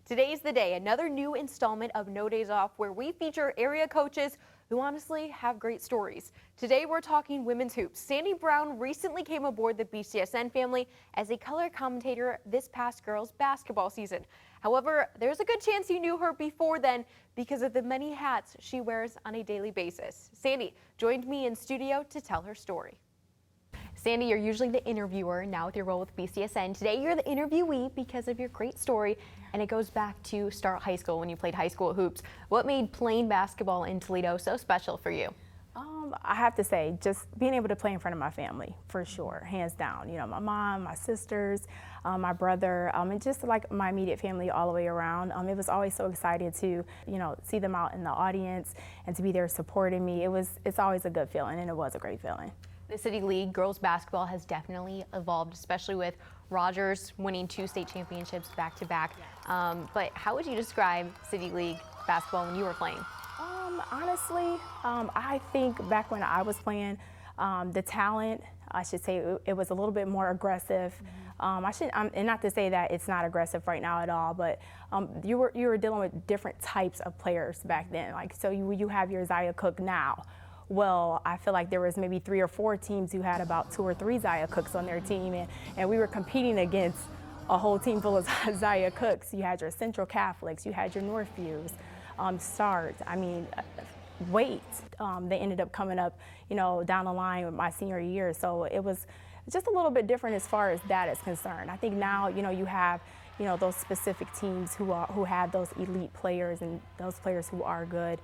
Today's the day, another new installment of No Days Off where we feature area coaches who honestly have great stories. Today we're talking women's hoops. Sandi Brown recently came aboard the BCSN family as a color commentator this past girls basketball season. However, there's a good chance you knew her before then because of the many hats she wears on a daily basis. Sandi joined me in studio to tell her story. Sandi, you're usually the interviewer. Now with your role with BCSN, today you're the interviewee because of your great story, and it goes back to start high school when you played high school hoops. What made playing basketball in Toledo so special for you? I have to say, just being able to play in front of my family, for sure, hands down. You know, my mom, my sisters, my brother, and just like my immediate family all the way around. It was always so exciting to, see them out in the audience and to be there supporting me. It's always a good feeling, and it was a great feeling. The City League girls basketball has definitely evolved, especially with Rogers winning 2 state championships back to back. But how would you describe City League basketball when you were playing? Honestly, I think back when I was playing, the talent, I should say, it was a little bit more aggressive. And not to say that it's not aggressive right now at all, but you were dealing with different types of players back then. Like, so you have your Zia Cook now. Well, I feel like there was maybe 3 or 4 teams who had about 2 or 3 Zia Cooks on their team, and we were competing against a whole team full of Zia Cooks. You had your Central Catholics, you had your Northviews, Start. I mean, Wait. They ended up coming up, down the line with my senior year. So it was just a little bit different as far as that is concerned. I think now, you have, those specific teams who have those elite players and those players who are good.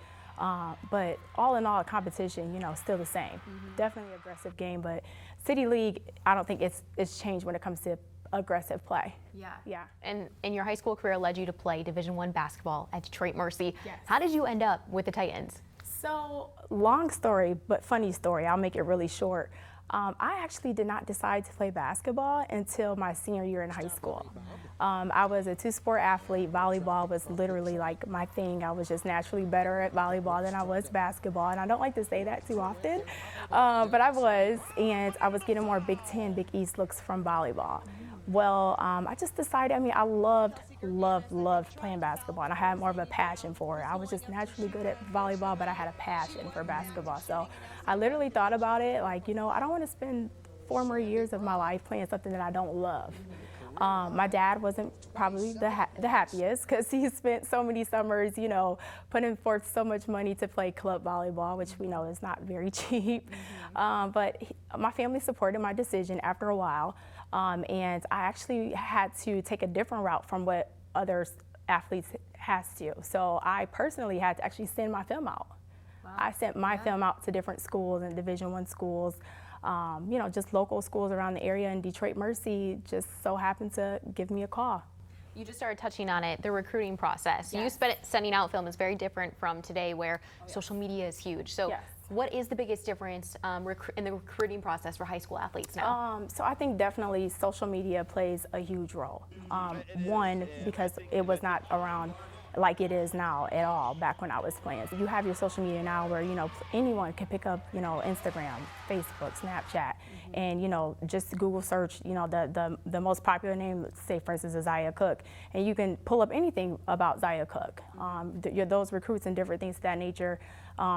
But all in all, competition, still the same. Definitely aggressive game, but City League, I don't think it's changed when it comes to aggressive play. Yeah. And your high school career led you to play Division I basketball at Detroit Mercy. Yes. How did you end up with the Titans? So, long story, but funny story. I'll make it really short. I actually did not decide to play basketball until my senior year in high school. I was a 2-sport athlete. Volleyball was literally like my thing. I was just naturally better at volleyball than I was basketball, and I don't like to say that too often, but I was, and I was getting more Big Ten, Big East looks from volleyball. Well, I just decided, I loved playing basketball, and I had more of a passion for it. I was just naturally good at volleyball, but I had a passion for basketball. So I literally thought about it, like, I don't want to spend 4 more years of my life playing something that I don't love. My dad wasn't probably the happiest because he spent so many summers, putting forth so much money to play club volleyball, which we know is not very cheap. But my family supported my decision after a while, and I actually had to take a different route from what other athletes has to. So I personally had to actually send my film out. Wow. I sent my film out to different schools and Division I schools. Just local schools around the area, and Detroit Mercy just so happened to give me a call. You just started touching on it, the recruiting process. Yes. Sending out film is very different from today where social media is huge. So yes. What is the biggest difference in the recruiting process for high school athletes now? So I think definitely social media plays a huge role. One, because it was not around like it is now at all back when I was playing. So you have your social media now where, anyone can pick up, Instagram, Facebook, Snapchat, and, just Google search, the most popular name, say for instance, is Zia Cook, and you can pull up anything about Zia Cook. Those recruits and different things to that nature.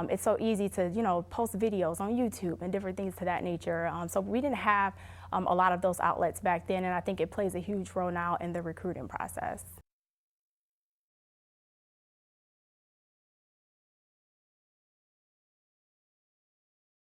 It's so easy to, post videos on YouTube and different things to that nature. So we didn't have a lot of those outlets back then, and I think it plays a huge role now in the recruiting process.